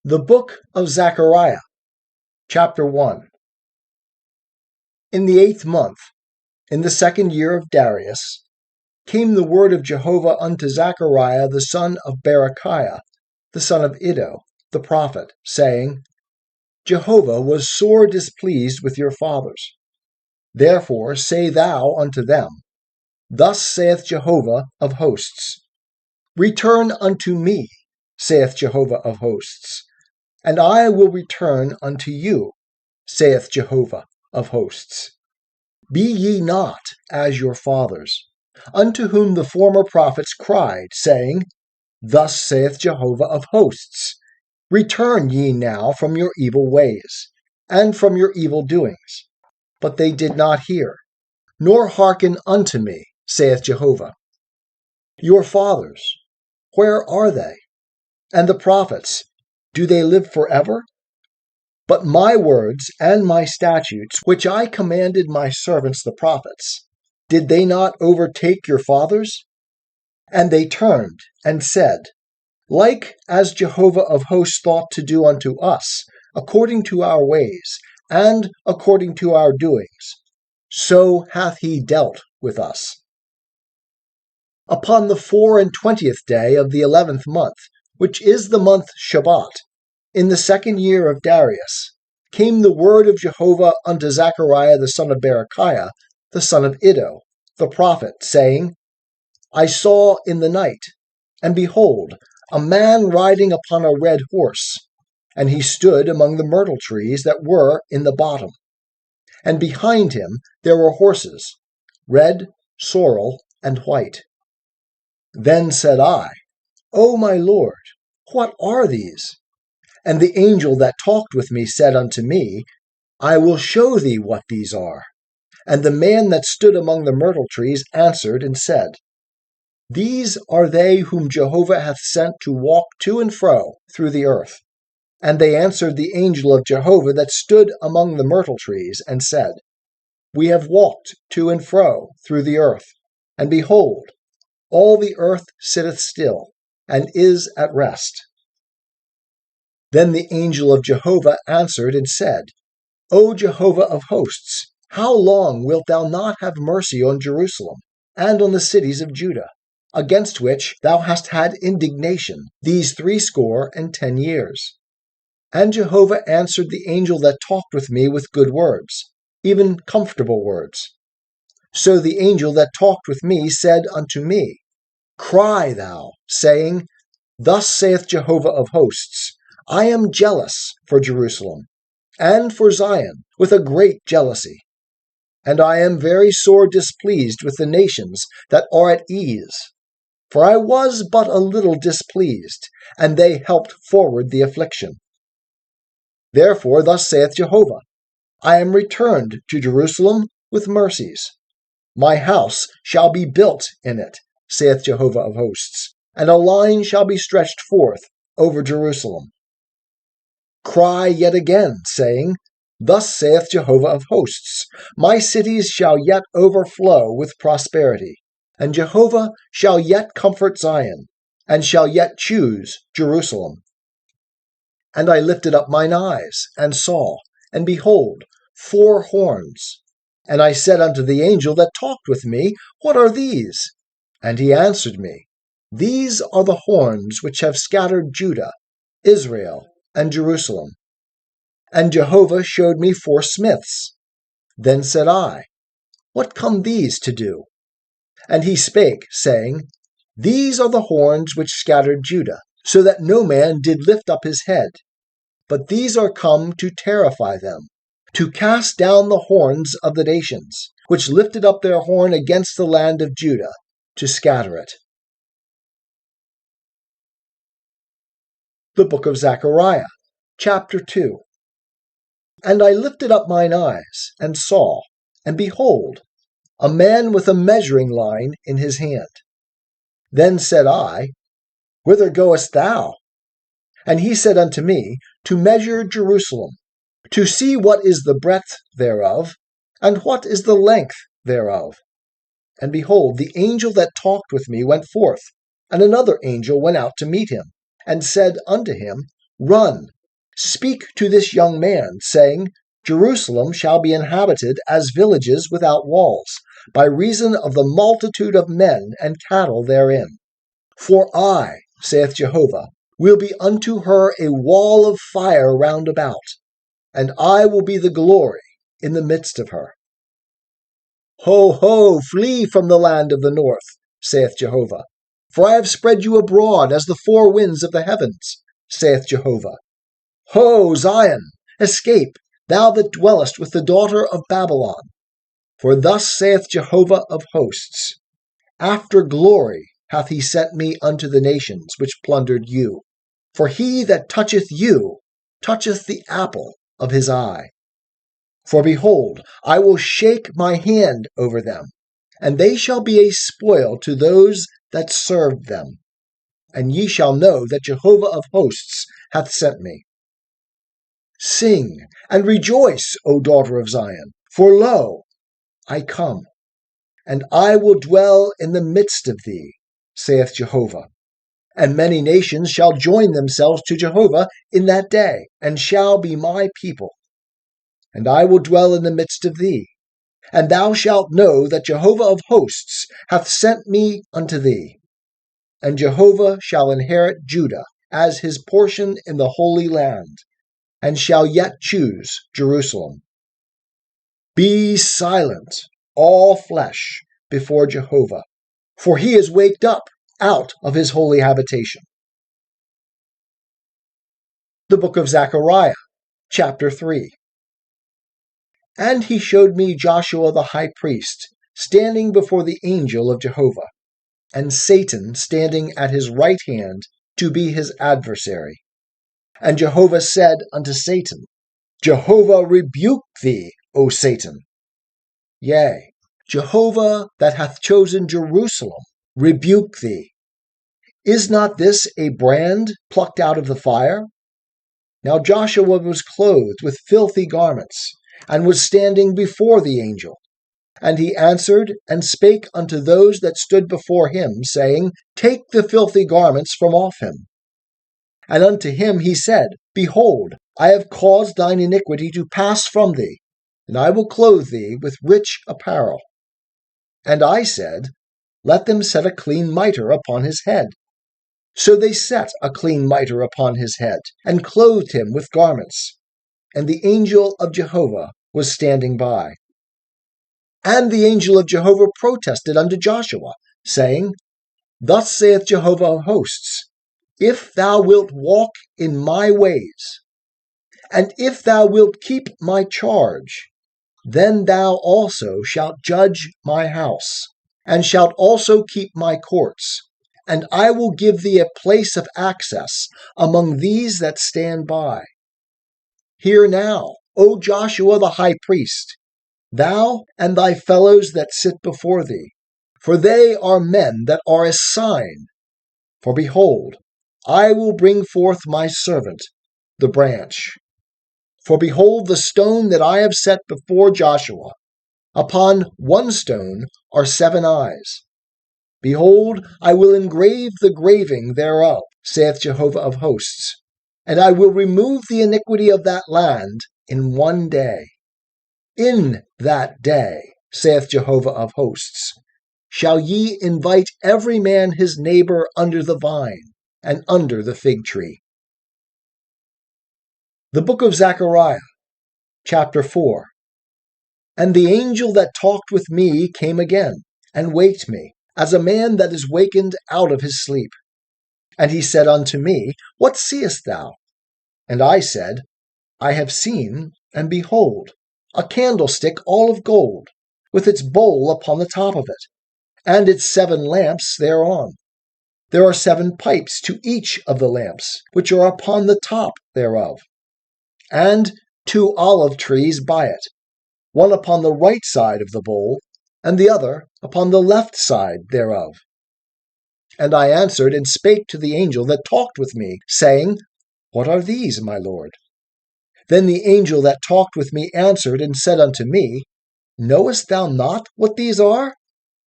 The Book of Zechariah, Chapter 1. In the 8th month, in the 2nd year of Darius, came the word of Jehovah unto Zechariah the son of Berechiah, the son of Iddo, the prophet, saying, Jehovah was sore displeased with your fathers. Therefore say thou unto them, Thus saith Jehovah of hosts, Return unto me, saith Jehovah of hosts, and I will return unto you, saith Jehovah of hosts. Be ye not as your fathers, unto whom the former prophets cried, saying, Thus saith Jehovah of hosts, Return ye now from your evil ways, and from your evil doings. But they did not hear, nor hearken unto me, saith Jehovah. Your fathers, where are they? And the prophets, do they live forever? But my words and my statutes, which I commanded my servants the prophets, did they not overtake your fathers? And they turned and said, Like as Jehovah of hosts thought to do unto us, according to our ways, and according to our doings, so hath he dealt with us. Upon the 24th day of the 11th month, which is the month Shabbat, in the 2nd year of Darius, came the word of Jehovah unto Zechariah the son of Berechiah, the son of Iddo, the prophet, saying, I saw in the night, and behold, a man riding upon a red horse, and he stood among the myrtle trees that were in the bottom. And behind him there were horses, red, sorrel, and white. Then said I, O my Lord, what are these? And the angel that talked with me said unto me, I will show thee what these are. And the man that stood among the myrtle trees answered and said, These are they whom Jehovah hath sent to walk to and fro through the earth. And they answered the angel of Jehovah that stood among the myrtle trees, and said, We have walked to and fro through the earth, and behold, all the earth sitteth still, and is at rest. Then the angel of Jehovah answered and said, O Jehovah of hosts, how long wilt thou not have mercy on Jerusalem, and on the cities of Judah, against which thou hast had indignation these 70 years? And Jehovah answered the angel that talked with me with good words, even comfortable words. So the angel that talked with me said unto me, Cry thou, saying, Thus saith Jehovah of hosts, I am jealous for Jerusalem, and for Zion, with a great jealousy. And I am very sore displeased with the nations that are at ease. For I was but a little displeased, and they helped forward the affliction. Therefore thus saith Jehovah, I am returned to Jerusalem with mercies. My house shall be built in it, saith Jehovah of hosts, and a line shall be stretched forth over Jerusalem. Cry yet again, saying, Thus saith Jehovah of hosts, My cities shall yet overflow with prosperity, and Jehovah shall yet comfort Zion, and shall yet choose Jerusalem. And I lifted up mine eyes, and saw, and behold, 4 horns. And I said unto the angel that talked with me, What are these? And he answered me, These are the horns which have scattered Judah, Israel, and Jerusalem. And Jehovah showed me 4 smiths. Then said I, What come these to do? And he spake, saying, These are the horns which scattered Judah, so that no man did lift up his head. But these are come to terrify them, to cast down the horns of the nations, which lifted up their horn against the land of Judah, to scatter it. The Book of Zechariah, Chapter 2. And I lifted up mine eyes, and saw, and behold, a man with a measuring line in his hand. Then said I, Whither goest thou? And he said unto me, To measure Jerusalem, to see what is the breadth thereof, and what is the length thereof. And behold, the angel that talked with me went forth, and another angel went out to meet him, and said unto him, Run, speak to this young man, saying, Jerusalem shall be inhabited as villages without walls, by reason of the multitude of men and cattle therein. For I, saith Jehovah, will be unto her a wall of fire round about, and I will be the glory in the midst of her. Ho, ho, flee from the land of the north, saith Jehovah. For I have spread you abroad as the four winds of the heavens, saith Jehovah. Ho, Zion, escape, thou that dwellest with the daughter of Babylon. For thus saith Jehovah of hosts, after glory hath he sent me unto the nations which plundered you. For he that toucheth you toucheth the apple of his eye. For behold, I will shake my hand over them, and they shall be a spoil to those that served them. And ye shall know that Jehovah of hosts hath sent me. Sing and rejoice, O daughter of Zion, for lo, I come, and I will dwell in the midst of thee, saith Jehovah. And many nations shall join themselves to Jehovah in that day, and shall be my people. And I will dwell in the midst of thee, and thou shalt know that Jehovah of hosts hath sent me unto thee. And Jehovah shall inherit Judah as his portion in the Holy Land, and shall yet choose Jerusalem. Be silent, all flesh, before Jehovah, for he is waked up out of his holy habitation. The book of Zechariah, chapter 3. And he showed me Joshua the high priest, standing before the angel of Jehovah, and Satan standing at his right hand to be his adversary. And Jehovah said unto Satan, Jehovah rebuke thee, O Satan. Yea, Jehovah that hath chosen Jerusalem rebuke thee. Is not this a brand plucked out of the fire? Now Joshua was clothed with filthy garments, and was standing before the angel. And he answered and spake unto those that stood before him, saying, Take the filthy garments from off him. And unto him he said, Behold, I have caused thine iniquity to pass from thee, and I will clothe thee with rich apparel. And I said, Let them set a clean mitre upon his head. So they set a clean mitre upon his head, and clothed him with garments. And the angel of Jehovah was standing by. And the angel of Jehovah protested unto Joshua, saying, Thus saith Jehovah of hosts, If thou wilt walk in my ways, and if thou wilt keep my charge, then thou also shalt judge my house, and shalt also keep my courts, and I will give thee a place of access among these that stand by. Hear now, O Joshua the high priest, thou and thy fellows that sit before thee, for they are men that are a sign. For behold, I will bring forth my servant, the branch. For behold, the stone that I have set before Joshua, upon one stone are 7 eyes. Behold, I will engrave the graving thereof, saith Jehovah of hosts, and I will remove the iniquity of that land in one day. In that day, saith Jehovah of hosts, shall ye invite every man his neighbor under the vine and under the fig tree. The book of Zechariah, chapter 4. And the angel that talked with me came again, and waked me, as a man that is wakened out of his sleep. And he said unto me, What seest thou? And I said, I have seen, and behold, a candlestick all of gold, with its bowl upon the top of it, and its 7 lamps thereon. There are 7 pipes to each of the lamps, which are upon the top thereof, and 2 olive trees by it, one upon the right side of the bowl, and the other upon the left side thereof. And I answered and spake to the angel that talked with me, saying, What are these, my Lord? Then the angel that talked with me answered and said unto me, Knowest thou not what these are?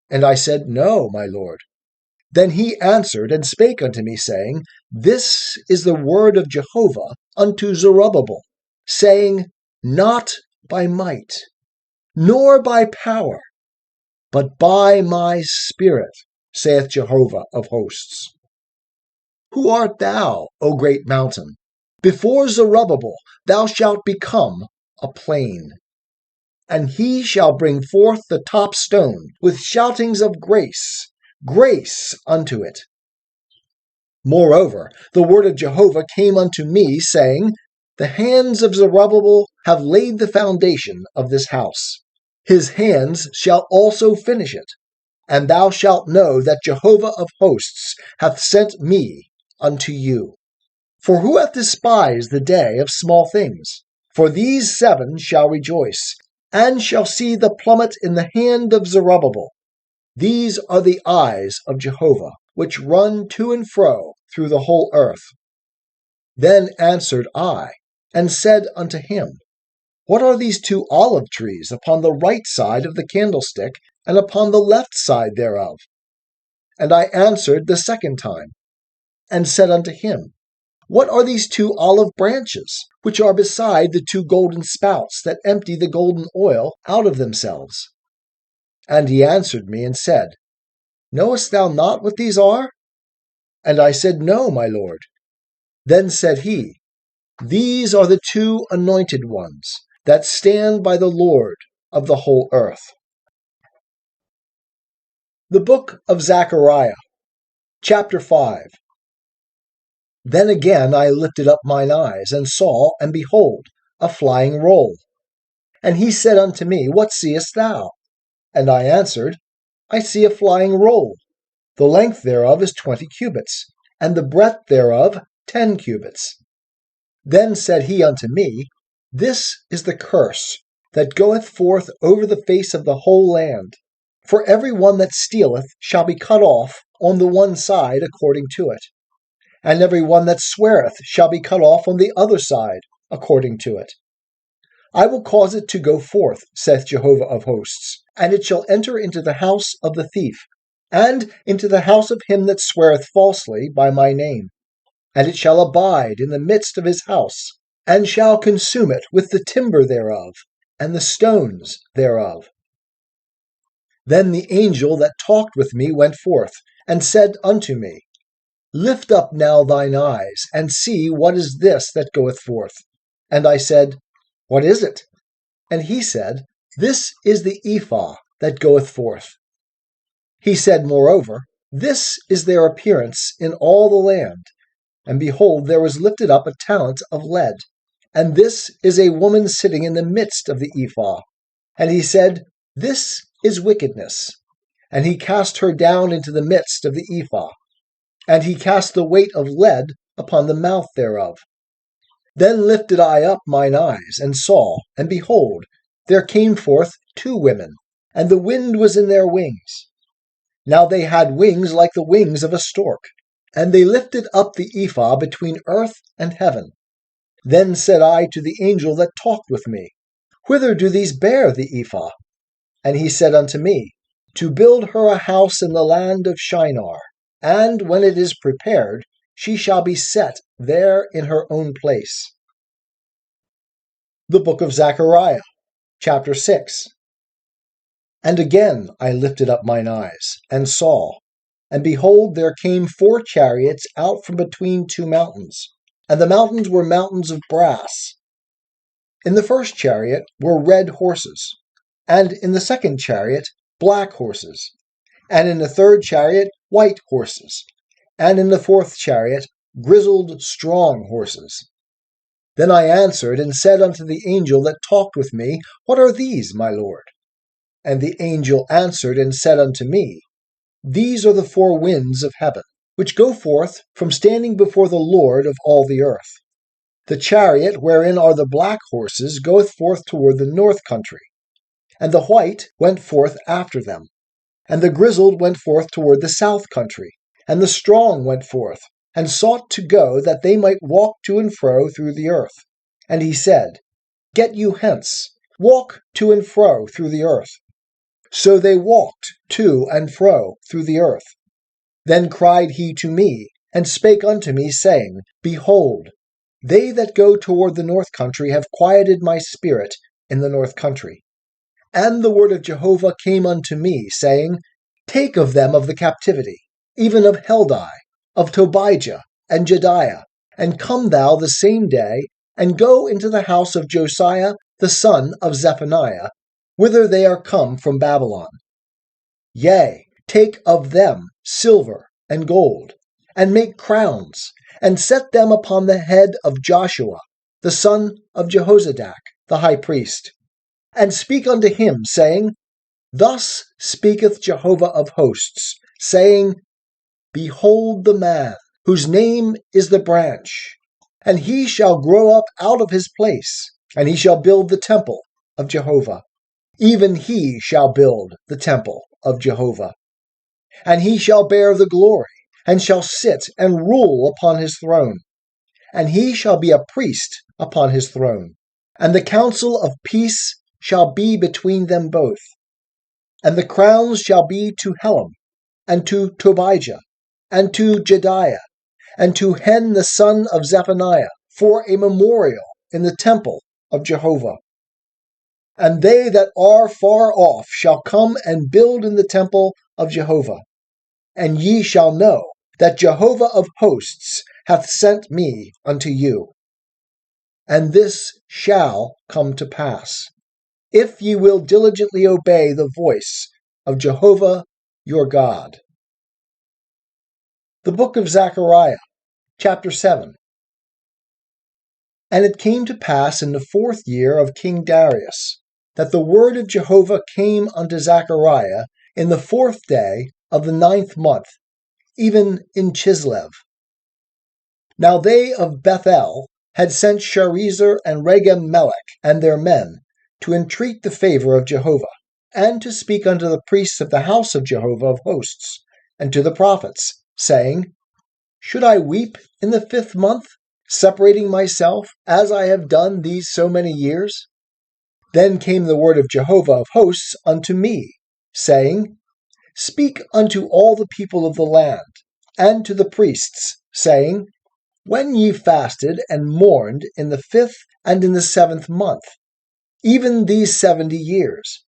And I said, No, my Lord. Then he answered and spake unto me, saying, This is the word of Jehovah unto Zerubbabel, saying, Not by might, nor by power, but by my Spirit, saith Jehovah of hosts. Who art thou, O great mountain? Before Zerubbabel thou shalt become a plain. And he shall bring forth the top stone with shoutings of grace, grace unto it. Moreover, the word of Jehovah came unto me, saying, The hands of Zerubbabel have laid the foundation of this house. His hands shall also finish it. And thou shalt know that Jehovah of hosts hath sent me unto you. For who hath despised the day of small things? For these 7 shall rejoice, and shall see the plummet in the hand of Zerubbabel. These are the eyes of Jehovah, which run to and fro through the whole earth. Then answered I, and said unto him, What are these 2 olive trees upon the right side of the candlestick, and upon the left side thereof? And I answered the second time, and said unto him, What are these 2 olive branches, which are beside the 2 golden spouts that empty the golden oil out of themselves? And he answered me and said, Knowest thou not what these are? And I said, No, my lord. Then said he, These are the 2 anointed ones that stand by the Lord of the whole earth. The book of Zechariah, chapter 5. Then again I lifted up mine eyes, and saw, and behold, a flying roll. And he said unto me, What seest thou? And I answered, I see a flying roll. The length thereof is 20 cubits, and the breadth thereof 10 cubits. Then said he unto me, This is the curse that goeth forth over the face of the whole land. For every one that stealeth shall be cut off on the one side according to it, and every one that sweareth shall be cut off on the other side according to it. I will cause it to go forth, saith Jehovah of hosts, and it shall enter into the house of the thief, and into the house of him that sweareth falsely by my name. And it shall abide in the midst of his house, and shall consume it with the timber thereof, and the stones thereof. Then the angel that talked with me went forth, and said unto me, Lift up now thine eyes, and see what is this that goeth forth. And I said, What is it? And he said, This is the ephah that goeth forth. He said, Moreover, This is their appearance in all the land. And behold, there was lifted up a talent of lead, and this is a woman sitting in the midst of the ephah. And he said, This is wickedness. And he cast her down into the midst of the ephah. And he cast the weight of lead upon the mouth thereof. Then lifted I up mine eyes, and saw, and behold, there came forth 2 women, and the wind was in their wings. Now they had wings like the wings of a stork, and they lifted up the ephah between earth and heaven. Then said I to the angel that talked with me, Whither do these bear the ephah? And he said unto me, To build her a house in the land of Shinar, and when it is prepared, she shall be set there in her own place. The book of Zechariah, chapter 6. And again I lifted up mine eyes, and saw, and behold, there came 4 chariots out from between 2 mountains, and the mountains were mountains of brass. In the first chariot were red horses, and in the second chariot black horses, and in the third chariot white horses, and in the fourth chariot grizzled strong horses. Then I answered and said unto the angel that talked with me, What are these, my lord? And the angel answered and said unto me, These are the 4 winds of heaven, which go forth from standing before the Lord of all the earth. The chariot wherein are the black horses goeth forth toward the north country, and the white went forth after them. And the grizzled went forth toward the south country, and the strong went forth, and sought to go that they might walk to and fro through the earth. And he said, Get you hence, walk to and fro through the earth. So they walked to and fro through the earth. Then cried he to me, and spake unto me, saying, Behold, they that go toward the north country have quieted my spirit in the north country. And the word of Jehovah came unto me, saying, Take of them of the captivity, even of Heldai, of Tobijah, and Jediah, and come thou the same day, and go into the house of Josiah the son of Zephaniah, whither they are come from Babylon. Yea, take of them silver and gold, and make crowns, and set them upon the head of Joshua, the son of Jehozadak, the high priest, and speak unto him, saying, Thus speaketh Jehovah of hosts, saying, Behold the man, whose name is the branch, and he shall grow up out of his place, and he shall build the temple of Jehovah. Even he shall build the temple of Jehovah. And he shall bear the glory, and shall sit and rule upon his throne. And he shall be a priest upon his throne. And the counsel of peace shall be between them both. And the crowns shall be to Helam, and to Tobijah, and to Jediah, and to Hen the son of Zephaniah, for a memorial in the temple of Jehovah. And they that are far off shall come and build in the temple of Jehovah. And ye shall know that Jehovah of hosts hath sent me unto you. And this shall come to pass, if ye will diligently obey the voice of Jehovah your God. The book of Zechariah, chapter 7. And it came to pass in the 4th year of King Darius, that the word of Jehovah came unto Zechariah in the 4th day of the 9th month, even in Chislev. Now they of Bethel had sent Sharezer and Regem-melech and their men to entreat the favor of Jehovah, and to speak unto the priests of the house of Jehovah of hosts, and to the prophets, saying, Should I weep in the 5th month, separating myself, as I have done these so many years? Then came the word of Jehovah of hosts unto me, saying, Speak unto all the people of the land, and to the priests, saying, When ye fasted and mourned in the 5th and in the 7th month, even these 70 years,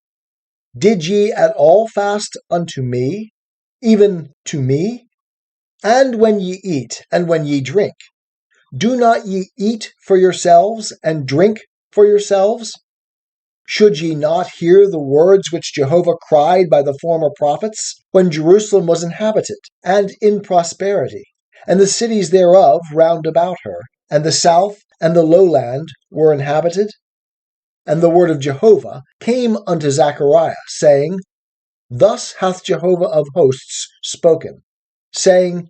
did ye at all fast unto me, even to me? And when ye eat, and when ye drink, do not ye eat for yourselves, and drink for yourselves? Should ye not hear the words which Jehovah cried by the former prophets, when Jerusalem was inhabited, and in prosperity, and the cities thereof round about her, and the south and the lowland were inhabited? And the word of Jehovah came unto Zechariah, saying, Thus hath Jehovah of hosts spoken, saying,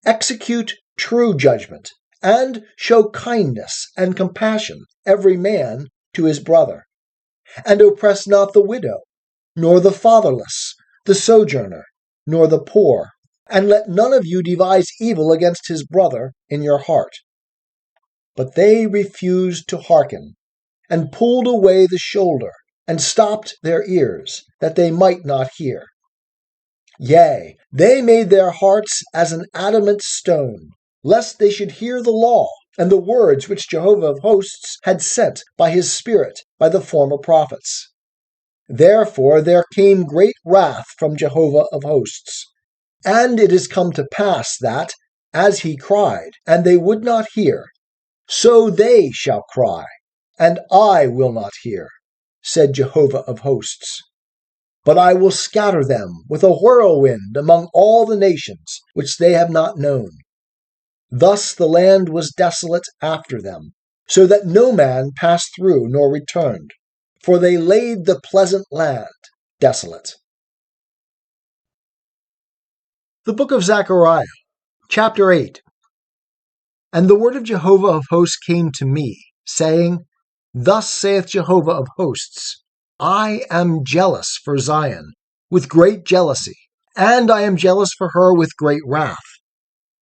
Execute true judgment, and show kindness and compassion every man to his brother. And oppress not the widow, nor the fatherless, the sojourner, nor the poor, and let none of you devise evil against his brother in your heart. But they refused to hearken, and pulled away the shoulder, and stopped their ears, that they might not hear. Yea, they made their hearts as an adamant stone, lest they should hear the law, and the words which Jehovah of hosts had sent by his Spirit by the former prophets. Therefore there came great wrath from Jehovah of hosts. And it is come to pass that, as he cried, and they would not hear, so they shall cry, and I will not hear, said Jehovah of hosts. But I will scatter them with a whirlwind among all the nations which they have not known. Thus the land was desolate after them, so that no man passed through nor returned, for they laid the pleasant land desolate. The book of Zechariah, chapter 8. And the word of Jehovah of hosts came to me, saying, Thus saith Jehovah of hosts, I am jealous for Zion with great jealousy, and I am jealous for her with great wrath.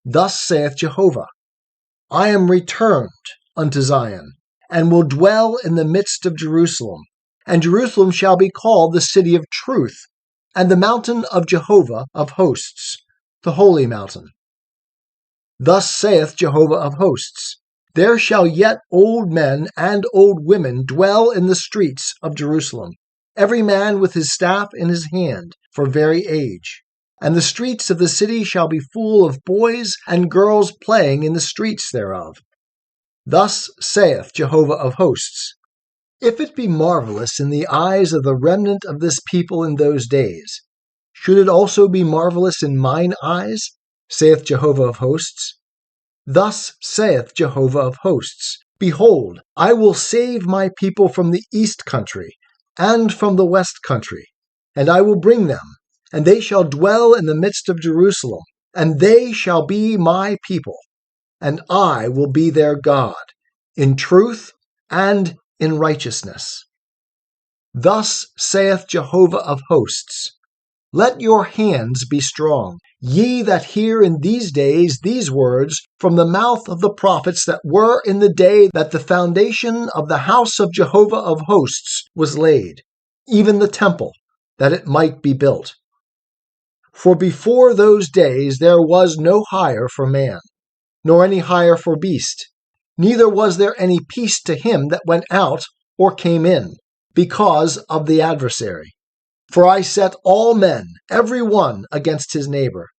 Thus saith Jehovah, I am returned unto Zion, and will dwell in the midst of Jerusalem, and Jerusalem shall be called the city of truth, and the mountain of Jehovah of hosts, the holy mountain. Thus saith Jehovah of hosts, there shall yet old men and old women dwell in the streets of Jerusalem, every man with his staff in his hand, for very age. And the streets of the city shall be full of boys and girls playing in the streets thereof. Thus saith Jehovah of hosts, if it be marvelous in the eyes of the remnant of this people in those days, should it also be marvelous in mine eyes, saith Jehovah of hosts? Thus saith Jehovah of hosts, behold, I will save my people from the east country, and from the west country, and I will bring them, and they shall dwell in the midst of Jerusalem, and they shall be my people, and I will be their God, in truth and in righteousness. Thus saith Jehovah of hosts, let your hands be strong, ye that hear in these days these words from the mouth of the prophets that were in the day that the foundation of the house of Jehovah of hosts was laid, even the temple, that it might be built. For before those days there was no hire for man, nor any hire for beast, neither was there any peace to him that went out or came in, because of the adversary. For I set all men, every one, against his neighbor.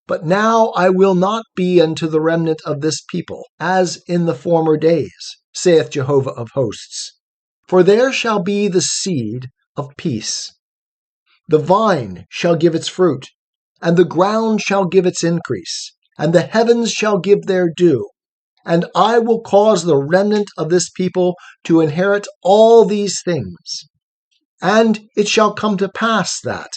But now I will not be unto the remnant of this people, as in the former days, saith Jehovah of hosts. For there shall be the seed of peace. The vine shall give its fruit, and the ground shall give its increase, and the heavens shall give their dew. And I will cause the remnant of this people to inherit all these things. And it shall come to pass that,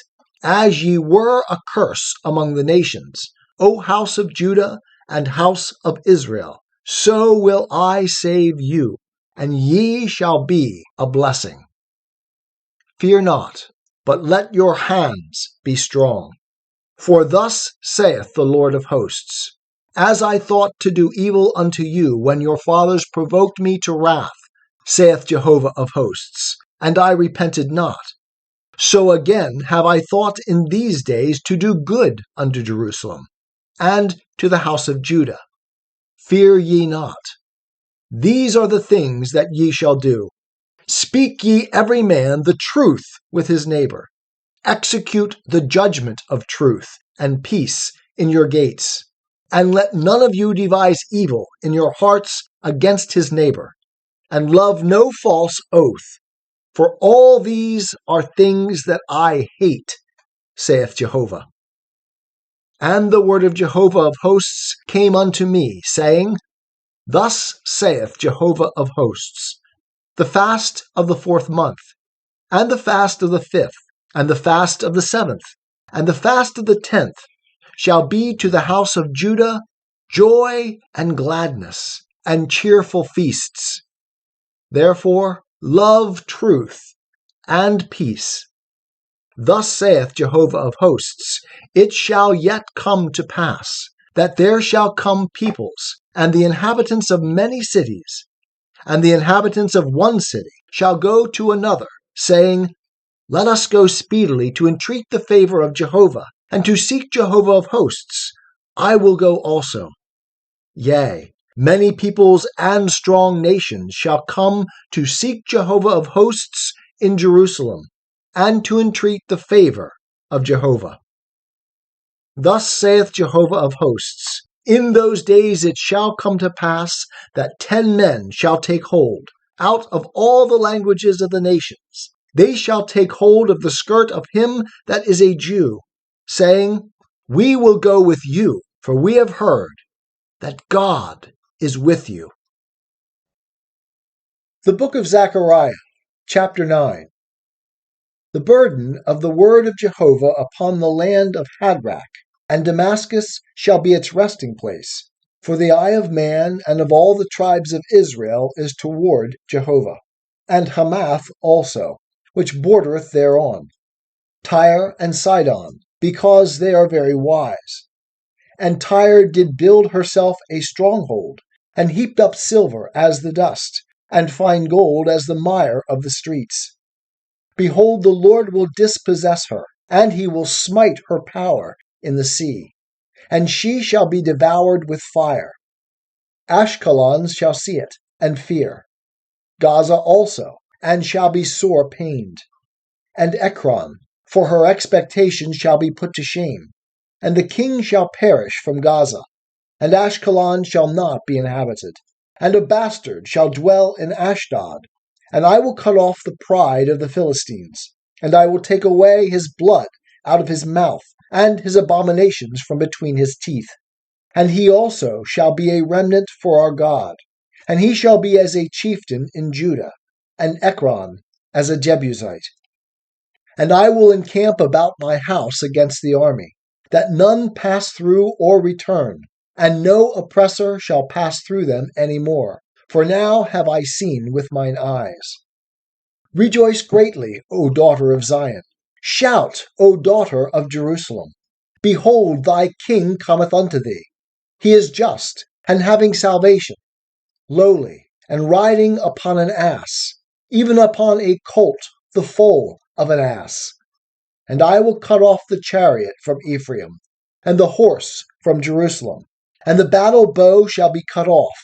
as ye were a curse among the nations, O house of Judah and house of Israel, so will I save you, and ye shall be a blessing. Fear not, but let your hands be strong. For thus saith the Lord of hosts, as I thought to do evil unto you when your fathers provoked me to wrath, saith Jehovah of hosts, and I repented not. So again have I thought in these days to do good unto Jerusalem, and to the house of Judah. Fear ye not. These are the things that ye shall do. Speak ye every man the truth with his neighbor. Execute the judgment of truth and peace in your gates. And let none of you devise evil in your hearts against his neighbor. And love no false oath. For all these are things that I hate, saith Jehovah. And the word of Jehovah of hosts came unto me, saying, Thus saith Jehovah of hosts, the fast of the 4th month, and the fast of the 5th, and the fast of the 7th, and the fast of the 10th, shall be to the house of Judah joy and gladness, and cheerful feasts. Therefore, love truth and peace. Thus saith Jehovah of hosts, it shall yet come to pass, that there shall come peoples, and the inhabitants of many cities, and the inhabitants of one city shall go to another, saying, Let us go speedily to entreat the favor of Jehovah, and to seek Jehovah of hosts. I will go also. Yea, many peoples and strong nations shall come to seek Jehovah of hosts in Jerusalem, and to entreat the favor of Jehovah. Thus saith Jehovah of hosts, in those days it shall come to pass that 10 men shall take hold, out of all the languages of the nations. They shall take hold of the skirt of him that is a Jew, saying, We will go with you, for we have heard that God is with you. The book of Zechariah, chapter 9. The burden of the word of Jehovah upon the land of Hadrach, and Damascus shall be its resting place. For the eye of man and of all the tribes of Israel is toward Jehovah, and Hamath also, which bordereth thereon, Tyre and Sidon, because they are very wise. And Tyre did build herself a stronghold, and heaped up silver as the dust, and fine gold as the mire of the streets. Behold, the Lord will dispossess her, and he will smite her power in the sea. and she shall be devoured with fire. Ashkelon shall see it, and fear. Gaza also, and shall be sore pained. And Ekron, for her expectation shall be put to shame. And the king shall perish from Gaza, and Ashkelon shall not be inhabited. And a bastard shall dwell in Ashdod, and I will cut off the pride of the Philistines, and I will take away his blood out of his mouth, and his abominations from between his teeth. And he also shall be a remnant for our God, and he shall be as a chieftain in Judah, and Ekron as a Jebusite. And I will encamp about my house against the army, that none pass through or return, and no oppressor shall pass through them any more, for now have I seen with mine eyes. Rejoice greatly, O daughter of Zion. Shout, O daughter of Jerusalem. Behold, thy king cometh unto thee. He is just, and having salvation, lowly, and riding upon an ass, even upon a colt, the foal of an ass. And I will cut off the chariot from Ephraim, and the horse from Jerusalem, and the battle bow shall be cut off,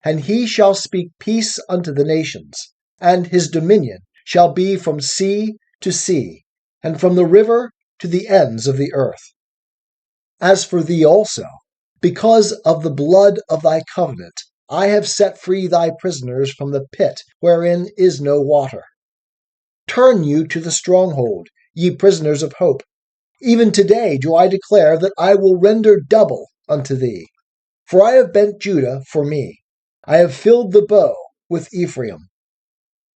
and he shall speak peace unto the nations, and his dominion shall be from sea to sea, and from the river to the ends of the earth. As for thee also, because of the blood of thy covenant, I have set free thy prisoners from the pit wherein is no water. Turn you to the stronghold, ye prisoners of hope. Even today do I declare that I will render double unto thee. For I have bent Judah for me. I have filled the bow with Ephraim.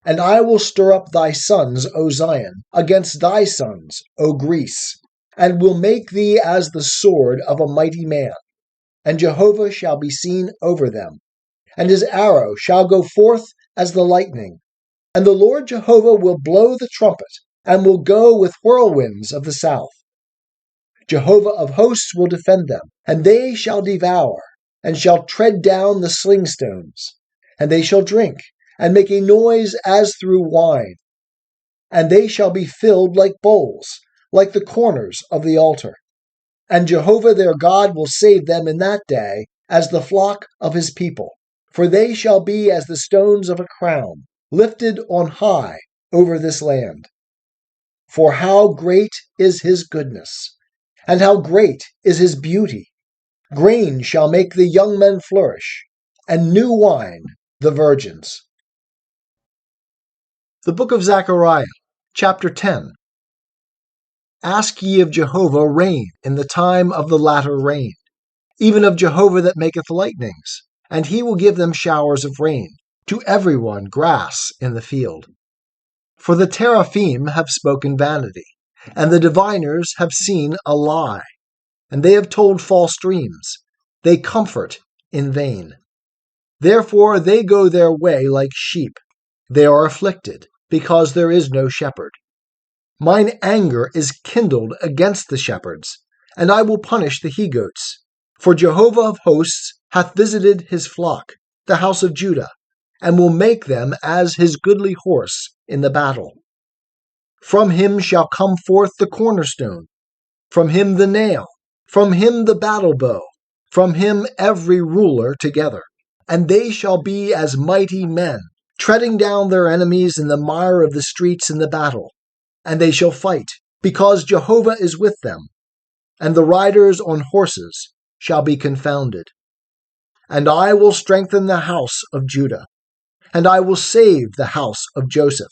And I will stir up thy sons, O Zion, against thy sons, O Greece, and will make thee as the sword of a mighty man. And Jehovah shall be seen over them, and his arrow shall go forth as the lightning. And the Lord Jehovah will blow the trumpet, and will go with whirlwinds of the south. Jehovah of hosts will defend them, and they shall devour, and shall tread down the slingstones. And they shall drink, and make a noise as through wine. And they shall be filled like bowls, like the corners of the altar. And Jehovah their God will save them in that day as the flock of his people. For they shall be as the stones of a crown, lifted on high over this land. For how great is his goodness, and how great is his beauty! Grain shall make the young men flourish, and new wine the virgins. The book of Zechariah, chapter 10. Ask ye of Jehovah rain in the time of the latter rain, even of Jehovah that maketh lightnings, and he will give them showers of rain, to every one grass in the field. For the teraphim have spoken vanity, and the diviners have seen a lie, and they have told false dreams. They comfort in vain. Therefore they go their way like sheep. They are afflicted, because there is no shepherd. Mine anger is kindled against the shepherds, and I will punish the he-goats. For Jehovah of hosts hath visited his flock, the house of Judah, and will make them as his goodly horse in the battle. From him shall come forth the cornerstone, from him the nail, from him the battle bow, from him every ruler together. And they shall be as mighty men, treading down their enemies in the mire of the streets in the battle. And they shall fight, because Jehovah is with them, and the riders on horses shall be confounded. And I will strengthen the house of Judah, and I will save the house of Joseph,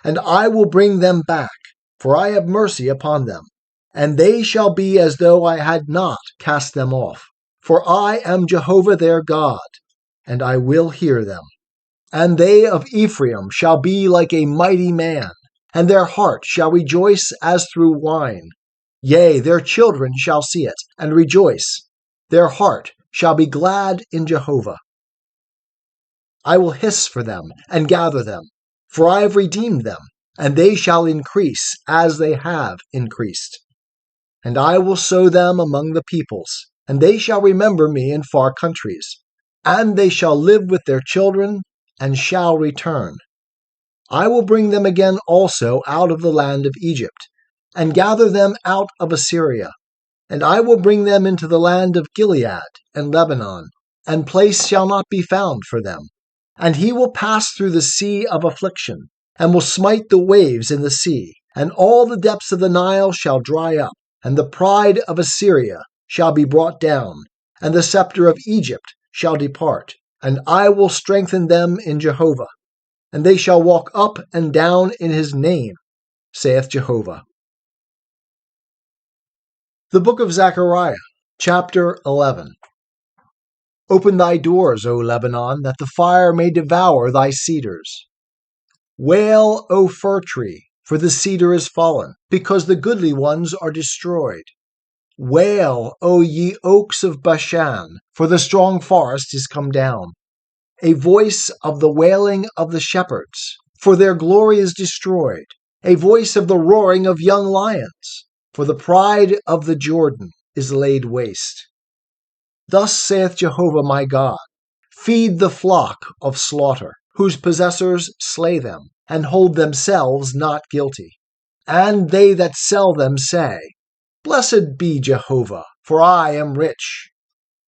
and I will bring them back, for I have mercy upon them, and they shall be as though I had not cast them off. For I am Jehovah their God, and I will hear them. And they of Ephraim shall be like a mighty man, and their heart shall rejoice as through wine. Yea, their children shall see it, and rejoice. Their heart shall be glad in Jehovah. I will hiss for them, and gather them, for I have redeemed them, and they shall increase as they have increased. And I will sow them among the peoples, and they shall remember me in far countries. And they shall live with their children, and shall return. I will bring them again also out of the land of Egypt, and gather them out of Assyria. And I will bring them into the land of Gilead and Lebanon, and place shall not be found for them. And he will pass through the sea of affliction, and will smite the waves in the sea, and all the depths of the Nile shall dry up, and the pride of Assyria shall be brought down, and the scepter of Egypt shall depart, and I will strengthen them in Jehovah, and they shall walk up and down in his name, saith Jehovah. The book of Zechariah, chapter 11. Open thy doors, O Lebanon, that the fire may devour thy cedars. Wail, O fir tree, for the cedar is fallen, because the goodly ones are destroyed. Wail, O ye oaks of Bashan, for the strong forest is come down. A voice of the wailing of the shepherds, for their glory is destroyed. A voice of the roaring of young lions, for the pride of the Jordan is laid waste. Thus saith Jehovah my God, feed the flock of slaughter, whose possessors slay them, and hold themselves not guilty. And they that sell them say, Blessed be Jehovah, for I am rich.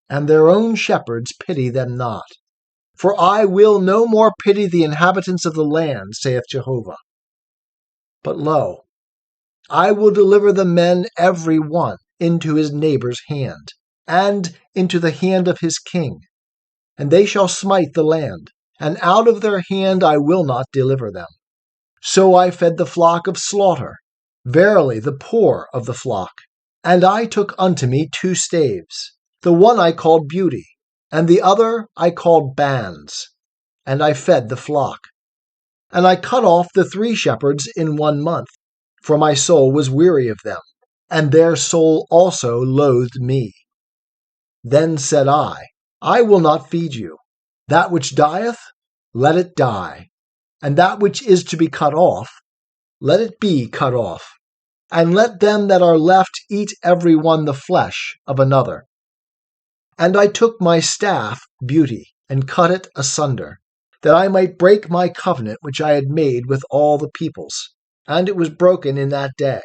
And their own shepherds pity them not. For I will no more pity the inhabitants of the land, saith Jehovah. But lo, I will deliver the men every one into his neighbor's hand, and into the hand of his king. And they shall smite the land, and out of their hand I will not deliver them. So I fed the flock of slaughter, verily the poor of the flock. And I took unto me 2 staves. The one I called Beauty, and the other I called Bands. And I fed the flock. And I cut off the 3 shepherds in 1 month, for my soul was weary of them, and their soul also loathed me. Then said I will not feed you. That which dieth, let it die, and that which is to be cut off, let it be cut off. And let them that are left eat every one the flesh of another. And I took my staff, Beauty, and cut it asunder, that I might break my covenant which I had made with all the peoples. And it was broken in that day.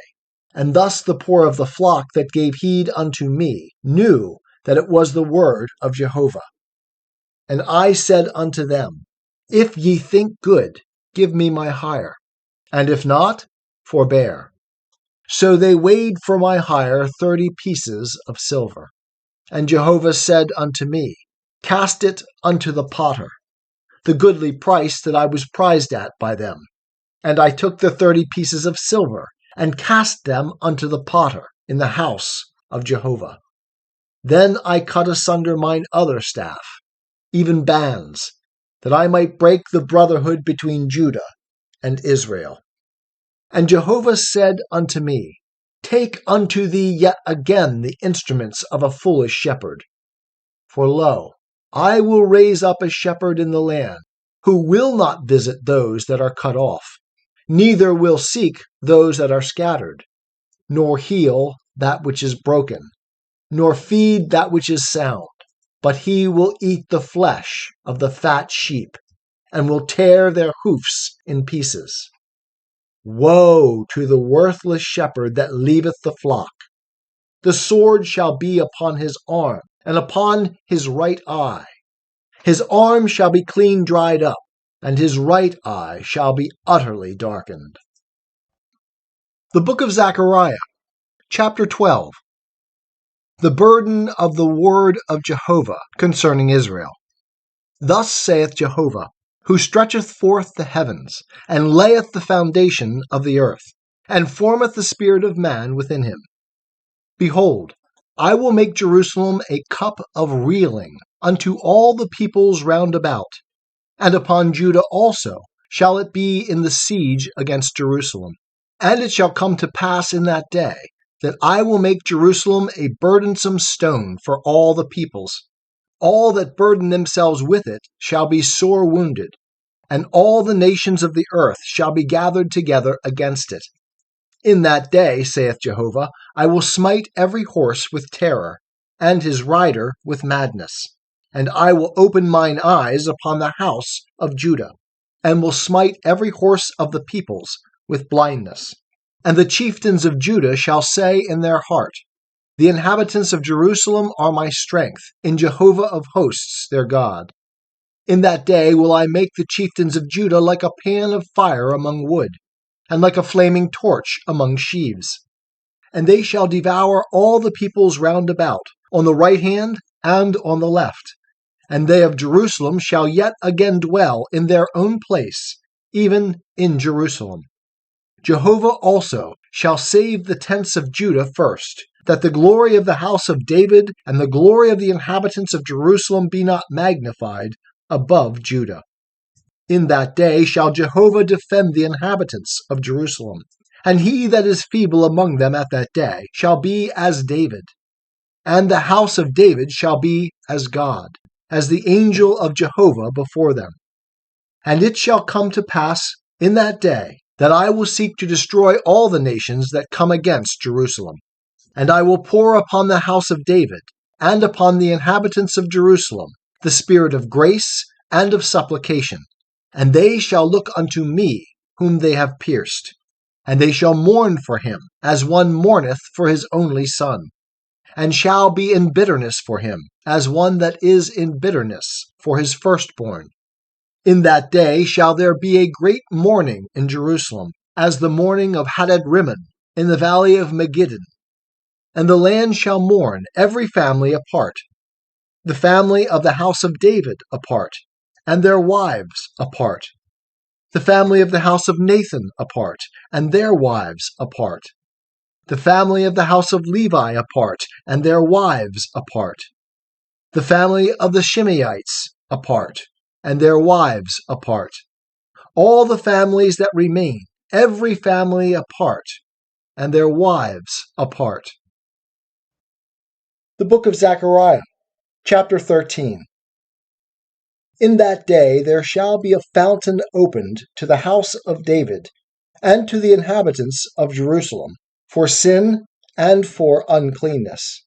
And thus the poor of the flock that gave heed unto me knew that it was the word of Jehovah. And I said unto them, If ye think good, give me my hire, and if not, forbear. So they weighed for my hire 30 pieces of silver. And Jehovah said unto me, Cast it unto the potter, the goodly price that I was prized at by them. And I took the 30 pieces of silver, and cast them unto the potter in the house of Jehovah. Then I cut asunder mine other staff, even Bands, that I might break the brotherhood between Judah and Israel. And Jehovah said unto me, Take unto thee yet again the instruments of a foolish shepherd. For lo, I will raise up a shepherd in the land, who will not visit those that are cut off, neither will seek those that are scattered, nor heal that which is broken, nor feed that which is sound, but he will eat the flesh of the fat sheep, and will tear their hoofs in pieces. Woe to the worthless shepherd that leaveth the flock! The sword shall be upon his arm, and upon his right eye. His arm shall be clean dried up, and his right eye shall be utterly darkened. The book of Zechariah, chapter 12. The burden of the word of Jehovah concerning Israel. Thus saith Jehovah, who stretcheth forth the heavens, and layeth the foundation of the earth, and formeth the spirit of man within him. Behold, I will make Jerusalem a cup of reeling unto all the peoples round about, and upon Judah also shall it be in the siege against Jerusalem. And it shall come to pass in that day, that I will make Jerusalem a burdensome stone for all the peoples. All that burden themselves with it shall be sore wounded, and all the nations of the earth shall be gathered together against it. In that day, saith Jehovah, I will smite every horse with terror, and his rider with madness. And I will open mine eyes upon the house of Judah, and will smite every horse of the peoples with blindness. And the chieftains of Judah shall say in their heart, The inhabitants of Jerusalem are my strength, in Jehovah of hosts their God. In that day will I make the chieftains of Judah like a pan of fire among wood, and like a flaming torch among sheaves. And they shall devour all the peoples round about, on the right hand and on the left. And they of Jerusalem shall yet again dwell in their own place, even in Jerusalem. Jehovah also shall save the tents of Judah first, that the glory of the house of David and the glory of the inhabitants of Jerusalem be not magnified above Judah. In that day shall Jehovah defend the inhabitants of Jerusalem, and he that is feeble among them at that day shall be as David, and the house of David shall be as God, as the angel of Jehovah before them. And it shall come to pass in that day that I will seek to destroy all the nations that come against Jerusalem. And I will pour upon the house of David and upon the inhabitants of Jerusalem the spirit of grace and of supplication, and they shall look unto me whom they have pierced. And they shall mourn for him, as one mourneth for his only son, and shall be in bitterness for him, as one that is in bitterness for his firstborn. In that day shall there be a great mourning in Jerusalem, as the mourning of Hadad-rimmon in the valley of Megiddon. And the land shall mourn, every family apart, the family of the house of David apart, and their wives apart, the family of the house of Nathan apart, and their wives apart, the family of the house of Levi apart, and their wives apart, the family of the Shimeites apart, and their wives apart, all the families that remain, every family apart, and their wives apart. The book of Zechariah, chapter 13. In that day there shall be a fountain opened to the house of David, and to the inhabitants of Jerusalem, for sin and for uncleanness.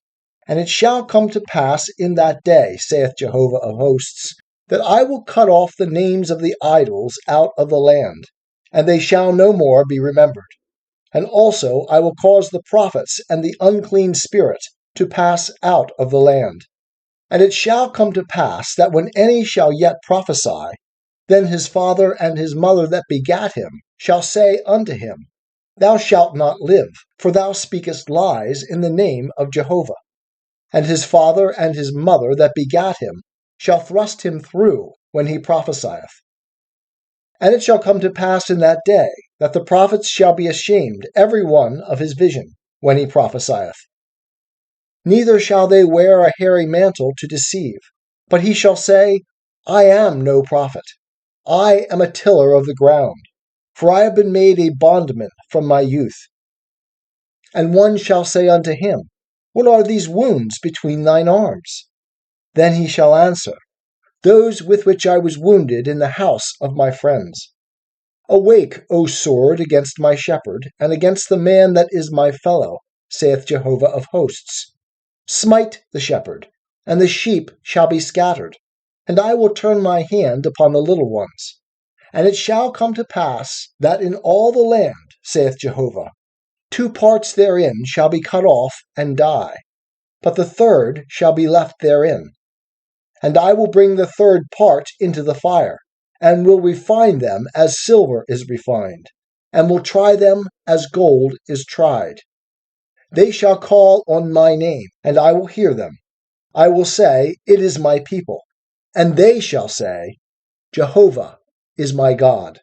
And it shall come to pass in that day, saith Jehovah of hosts, that I will cut off the names of the idols out of the land, and they shall no more be remembered. And also I will cause the prophets and the unclean spirit to pass out of the land. And it shall come to pass that when any shall yet prophesy, then his father and his mother that begat him shall say unto him, Thou shalt not live, for thou speakest lies in the name of Jehovah. And his father and his mother that begat him shall thrust him through when he prophesieth. And it shall come to pass in that day that the prophets shall be ashamed every one of his vision when he prophesieth. Neither shall they wear a hairy mantle to deceive, but he shall say, I am no prophet. I am a tiller of the ground, for I have been made a bondman from my youth. And one shall say unto him, What are these wounds between thine arms? Then he shall answer, Those with which I was wounded in the house of my friends. Awake, O sword, against my shepherd, and against the man that is my fellow, saith Jehovah of hosts. Smite the shepherd, and the sheep shall be scattered, and I will turn my hand upon the little ones. And it shall come to pass that in all the land, saith Jehovah, 2 parts therein shall be cut off and die, but the third shall be left therein. And I will bring the third part into the fire, and will refine them as silver is refined, and will try them as gold is tried. They shall call on my name, and I will hear them. I will say, It is my people. And they shall say, Jehovah is my God.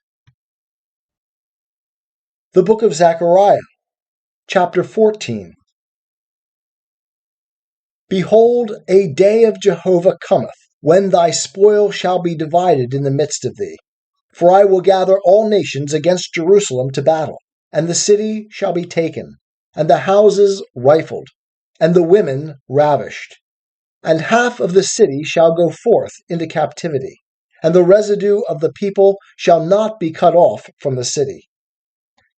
The book of Zechariah, chapter 14. Behold, a day of Jehovah cometh, when thy spoil shall be divided in the midst of thee. For I will gather all nations against Jerusalem to battle, and the city shall be taken, and the houses rifled, and the women ravished. And half of the city shall go forth into captivity, and the residue of the people shall not be cut off from the city.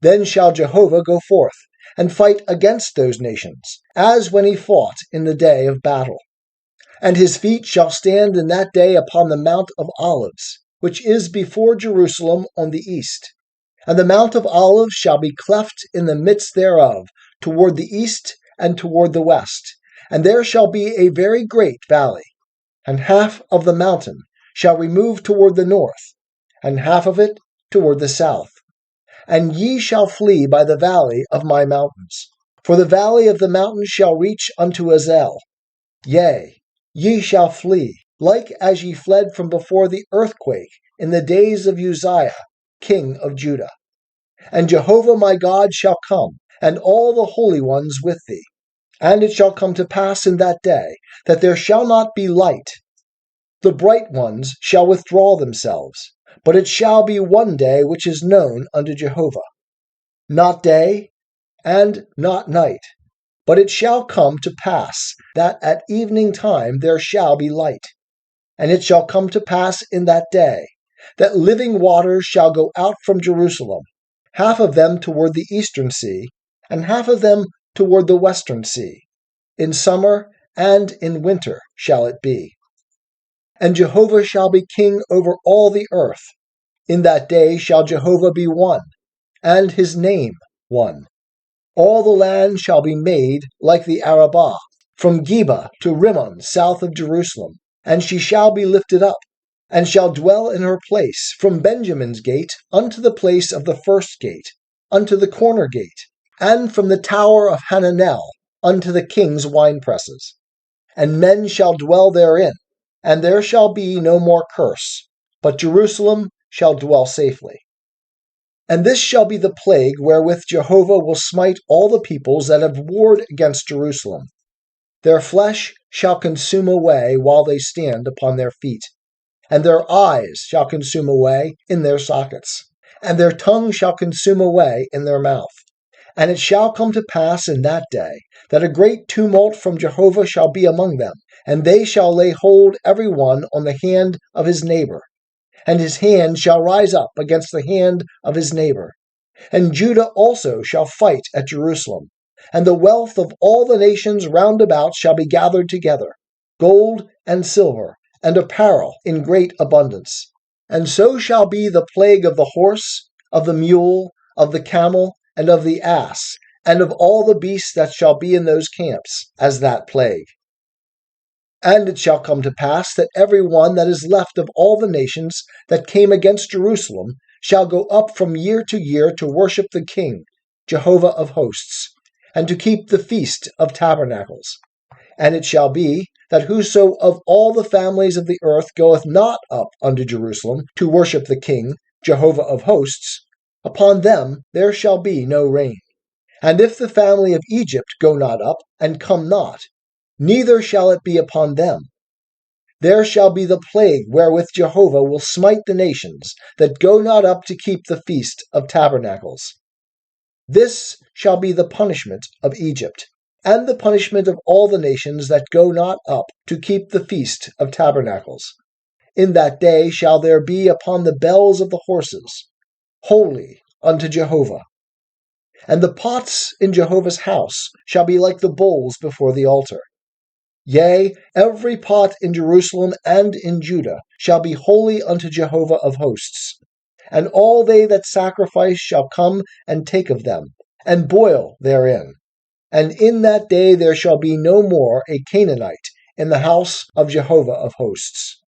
Then shall Jehovah go forth, and fight against those nations, as when he fought in the day of battle. And his feet shall stand in that day upon the Mount of Olives, which is before Jerusalem on the east. And the Mount of Olives shall be cleft in the midst thereof, toward the east and toward the west, and there shall be a very great valley, and half of the mountain shall remove toward the north, and half of it toward the south. And ye shall flee by the valley of my mountains. For the valley of the mountains shall reach unto Azel. Yea, ye shall flee, like as ye fled from before the earthquake in the days of Uzziah, king of Judah. And Jehovah my God shall come, and all the holy ones with thee. And it shall come to pass in that day, that there shall not be light. The bright ones shall withdraw themselves, but it shall be one day which is known unto Jehovah. Not day, and not night, but it shall come to pass that at evening time there shall be light. And it shall come to pass in that day, that living waters shall go out from Jerusalem, half of them toward the eastern sea, and half of them toward the western sea. In summer and in winter shall it be. And Jehovah shall be king over all the earth. In that day shall Jehovah be one, and his name one. All the land shall be made like the Arabah, from Geba to Rimmon south of Jerusalem, and she shall be lifted up, and shall dwell in her place, from Benjamin's gate unto the place of the first gate, unto the corner gate, and from the tower of Hananel unto the king's winepresses. And men shall dwell therein, and there shall be no more curse, but Jerusalem shall dwell safely. And this shall be the plague wherewith Jehovah will smite all the peoples that have warred against Jerusalem. Their flesh shall consume away while they stand upon their feet, and their eyes shall consume away in their sockets, and their tongue shall consume away in their mouth. And it shall come to pass in that day, that a great tumult from Jehovah shall be among them, and they shall lay hold every one on the hand of his neighbor, and his hand shall rise up against the hand of his neighbor. And Judah also shall fight at Jerusalem, and the wealth of all the nations round about shall be gathered together, gold and silver, and apparel in great abundance. And so shall be the plague of the horse, of the mule, of the camel, and of the ass, and of all the beasts that shall be in those camps, as that plague. And it shall come to pass that every one that is left of all the nations that came against Jerusalem shall go up from year to year to worship the King, Jehovah of hosts, and to keep the feast of tabernacles. And it shall be that whoso of all the families of the earth goeth not up unto Jerusalem to worship the King, Jehovah of hosts, upon them there shall be no rain. And if the family of Egypt go not up, and come not, neither shall it be upon them. There shall be the plague wherewith Jehovah will smite the nations that go not up to keep the feast of tabernacles. This shall be the punishment of Egypt, and the punishment of all the nations that go not up to keep the feast of tabernacles. In that day shall there be upon the bells of the horses, holy unto Jehovah. And the pots in Jehovah's house shall be like the bowls before the altar. Yea, every pot in Jerusalem and in Judah shall be holy unto Jehovah of hosts. And all they that sacrifice shall come and take of them, and boil therein. And in that day there shall be no more a Canaanite in the house of Jehovah of hosts.